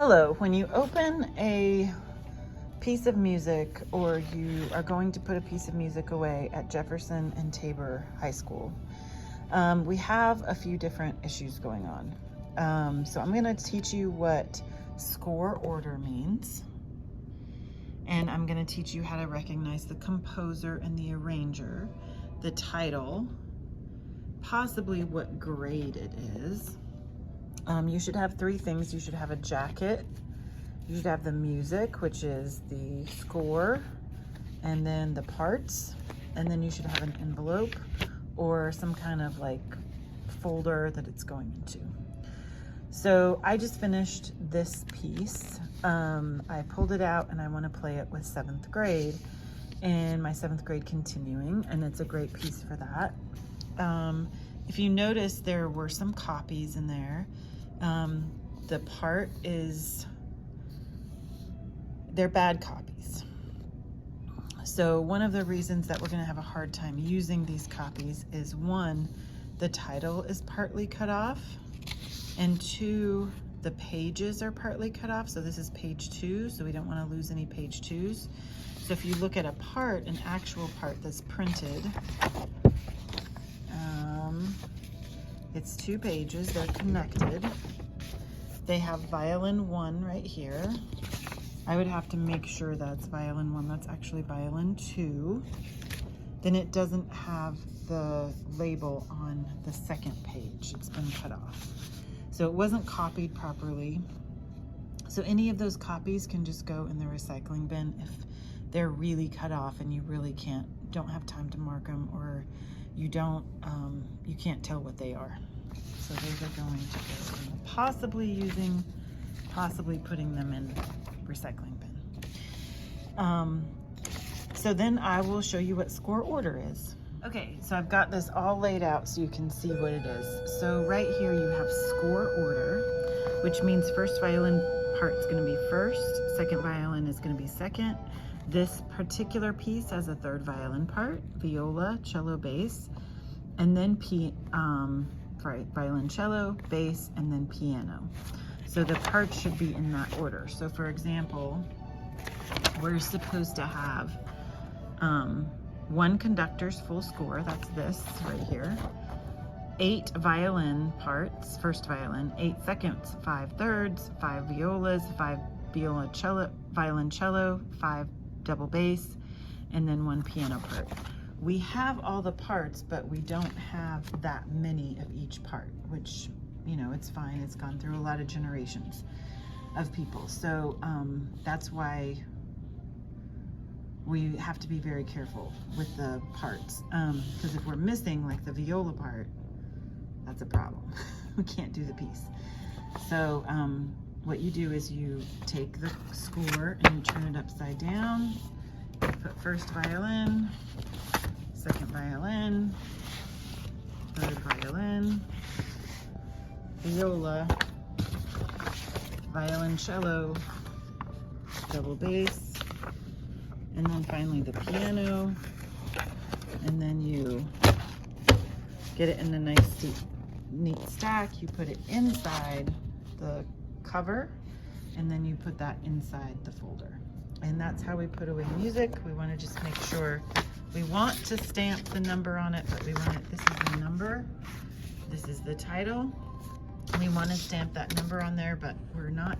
Hello, when you open a piece of music or you are going to put a piece of music away at Jefferson and Tabor High School, we have a few different issues going on. So I'm going to teach you what score order means, and I'm going to teach you how to recognize the composer and the arranger, the title, possibly what grade it is. You should have three things. You should have a jacket, you should have the music, which is the score, and then the parts, and then you should have an envelope or some kind of like folder that it's going into. So I just finished this piece. I pulled it out and I want to play it with 7th grade and my 7th grade continuing, and it's a great piece for that. If you notice, there were some copies in there. The part is, they're bad copies. So one of the reasons that we're going to have a hard time using these copies is, one, the title is partly cut off, and two, the pages are partly cut off. So this is page 2, so we don't want to lose any page 2s. So if you look at a part, an actual part that's printed, it's 2 pages, they're connected. They have violin 1 right here. I would have to make sure that's violin 1, that's actually violin 2. Then it doesn't have the label on the 2nd page, it's been cut off. So it wasn't copied properly. So any of those copies can just go in the recycling bin if they're really cut off and you really don't have time to mark them, or you can't tell what they are. So those are going to go in, possibly putting them in recycling bin. So then I will show you what score order is. Okay, so I've got this all laid out so you can see what it is. So right here you have score order, which means first violin part is going to be first, second violin is going to be second. This particular piece has a third violin part, viola, cello, bass, and then violoncello, bass, and then piano. So the parts should be in that order. So for example, we're supposed to have 1 conductor's full score, that's this right here, 8 violin parts, first violin, 8 seconds, 5 thirds, 5 violas, 5 violoncello, 5 double bass, and then 1 piano part. We have all the parts, but we don't have that many of each part, which, you know, it's fine. It's gone through a lot of generations of people. So that's why we have to be very careful with the parts. Because if we're missing like the viola part, that's a problem. We can't do the piece. So what you do is you take the score and you turn it upside down. You put first violin, second violin, third violin, viola, violoncello, double bass, and then finally the piano, and then you get it in a nice neat stack. You put it inside the cover, and then you put that inside the folder. And that's how we put away music. We want to just make sure, we want to stamp the number on it, but we want it, this is the number, this is the title. We want to stamp that number on there, but we're not.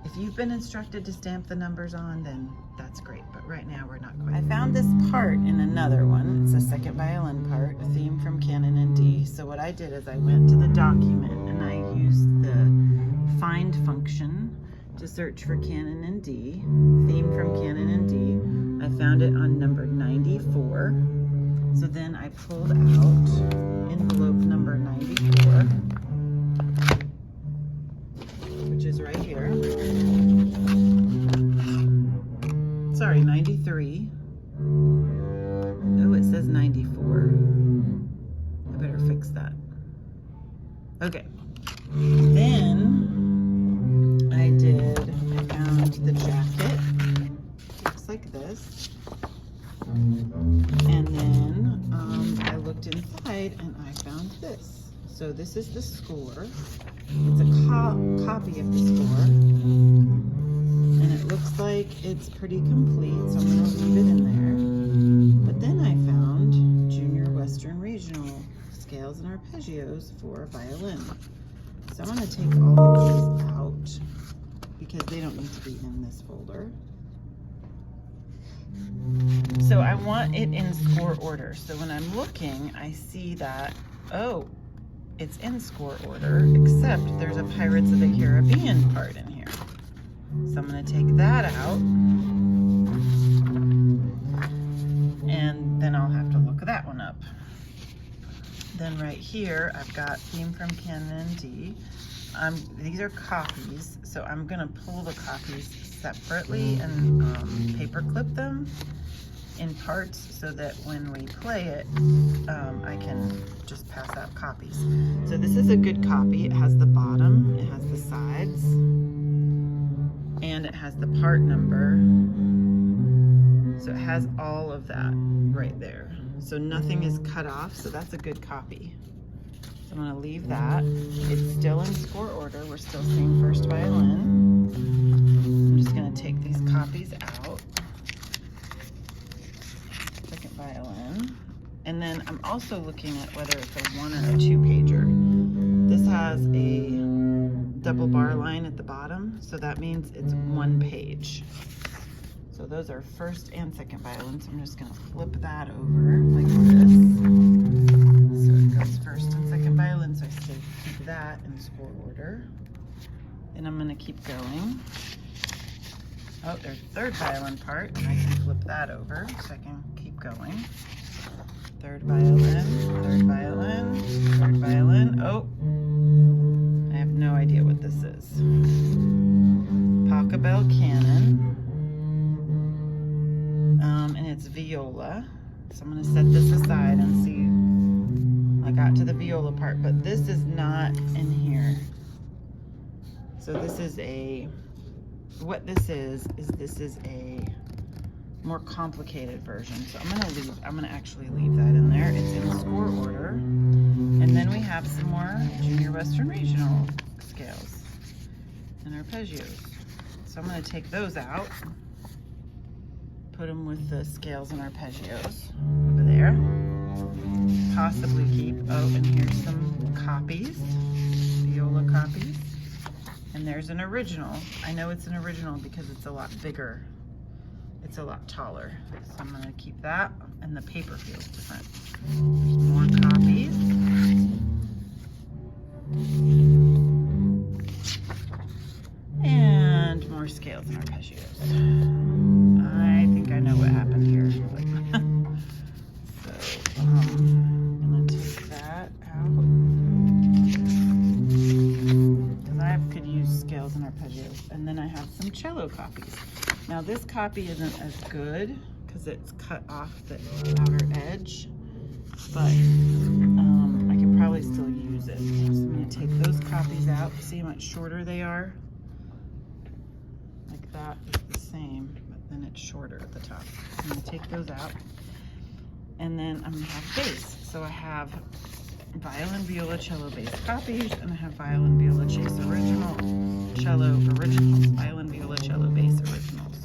If you've been instructed to stamp the numbers on, then that's great, but right now we're not quite. I found this part in another one. It's a second violin part, a theme from Canon in D. So what I did is I went to the document and I used the find function to search for Canon in D, theme from Canon in D. I found it on number 94. So then I pulled out envelope number 94, which is right here. Sorry, 93. Oh, it says 94. I better fix that. Okay. Then I found the jacket. Looks like this. And then I looked inside and I found this. So this is the score. It's a copy of the score, and it looks like it's pretty complete, so I'm going to leave it in there. But then I found Junior Western Regional Scales and Arpeggios for violin. So I'm going to take all of these out because they don't need to be in this folder. So I want it in score order. So when I'm looking, I see that, oh, it's in score order, except there's a Pirates of the Caribbean part in here. So I'm going to take that out, and then I'll have to look that one up. Then right here, I've got Theme from Canon D. These are copies, so I'm going to pull the copies separately and paper clip them in parts so that when we play it, I can just pass out copies. So this is a good copy. It has the bottom, it has the sides, and it has the part number. So it has all of that right there. So nothing is cut off, so that's a good copy. So I'm going to leave that. It's still in score order. We're still seeing first violin. I'm just going to take these copies out. Second violin. And then I'm also looking at whether it's a 1 or a 2 pager. This has a double bar line at the bottom, so that means it's 1 page. So those are first and second violin. So I'm just going to flip that over like this. So it goes first and second violin. So I still keep that in score order. Then I'm going to keep going. Oh, there's third violin part, and I can flip that over so I can keep going. Third violin, third violin, third violin. Oh, I have no idea what this is. Pachelbel Canon. And it's viola. So I'm going to set this aside and see. I got to the viola part, but this is not in here. So this is what this is this is a more complicated version. So I'm going to actually leave that in there. It's in score order. And then we have some more Junior Western Regional scales and arpeggios. So I'm going to take those out. Put them with the scales and arpeggios over there. Possibly keep, oh, and here's some copies, viola copies. And there's an original. I know it's an original because it's a lot bigger. It's a lot taller. So I'm going to keep that, and the paper feels different. There's more copies. And more scales and arpeggios. I think I know what happened here. So I'm going to take that out. Because I could use scales and arpeggios. And then I have some cello copies. Now this copy isn't as good because it's cut off the outer edge. But I could probably still use it. So I'm going to take those copies out. See how much shorter they are? Like that is the same, but then it's shorter at the top. I'm going to take those out. And then I'm going to have bass. So I have violin, viola, cello, bass copies, and I have violin, viola, chase original, cello originals, violin, viola, cello, bass originals.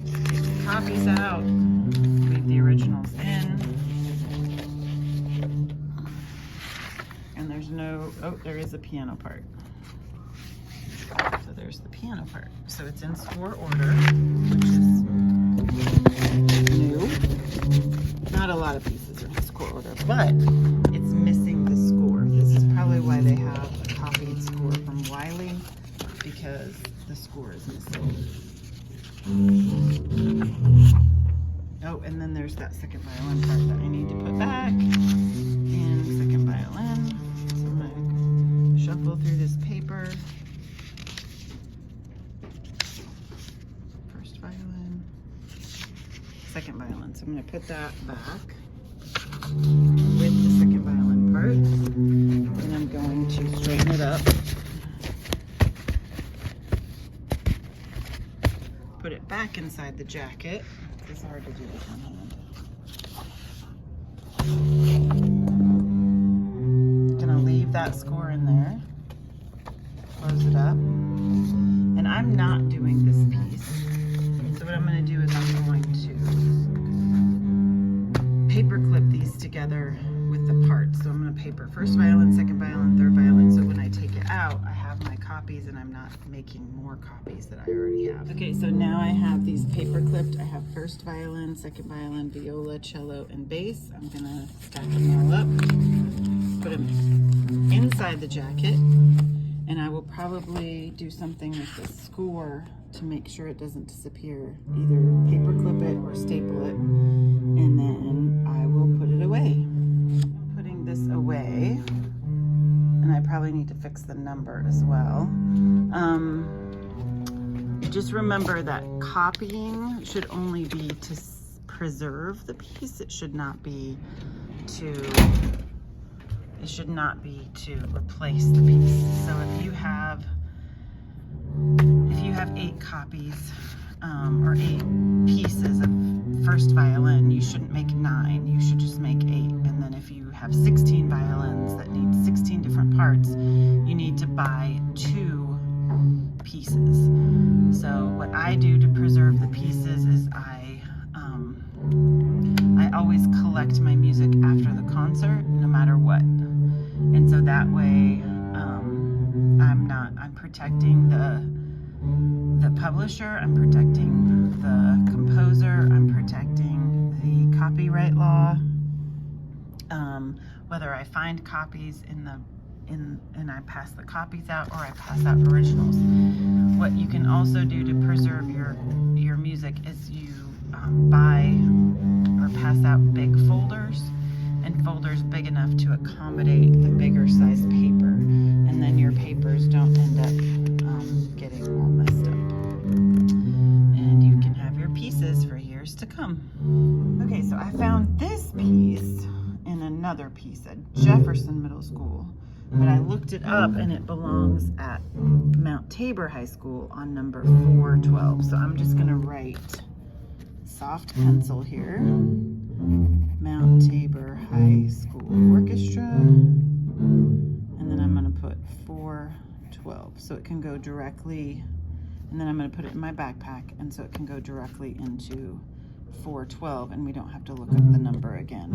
Take the copies out, leave the originals in. And there's no, oh, there is a piano part. So there's the piano part. So it's in score order, which is new. Not a lot of pieces are in score order, but it's missing the score. This is probably why they have a copied score from Wiley, because the score is missing. Oh, and then there's that second violin part that I need to put back in second violin. So I'm going to shuffle through this paper. First violin, second violin. So I'm going to put that back with the second violin part. And I'm going to straighten it up. Put it back inside the jacket. It's hard to do with one hand. Gonna leave that score in there. close it up. And I'm not doing this piece. So what I'm going to do is I'm going to paper clip these together with the parts. So I'm going to paper first violin, second violin, third violin. So when I take it out, I have my copies and I'm not making more copies that I already have. Okay, so now I have these paper clipped. I have first violin, second violin, viola, cello, and bass. I'm going to stack them all up, put them inside the jacket. And I will probably do something with the score to make sure it doesn't disappear. Either paper clip it or staple it, and then I will put it away. I'm putting this away, and I probably need to fix the number as well. Just remember that copying should only be to preserve the piece. It should not be to replace the piece. So if you have 8 copies or 8 pieces of first violin, you shouldn't make 9, you should just make 8. And then if you have 16 violins that need 16 different parts, you need to buy 2 pieces. So what I do to preserve the pieces is I always collect my music after the concert, no matter what. And so that way, I'm protecting the publisher, I'm protecting the composer, I'm protecting the copyright law. Whether I find copies and I pass the copies out, or I pass out originals. What you can also do to preserve your music is you buy or pass out big folders, and folders big enough to accommodate the bigger size paper, and then your papers don't end up getting all messed up, and you can have your pieces for years to come. Okay, so I found this piece in another piece at Jefferson Middle School, but I looked it up and it belongs at Mount Tabor High School on number 412. So I'm just gonna write soft pencil here, Mount Tabor High School Orchestra, and then I'm going to put 412 so it can go directly, and then I'm going to put it in my backpack, and so it can go directly into 412 and we don't have to look up the number again.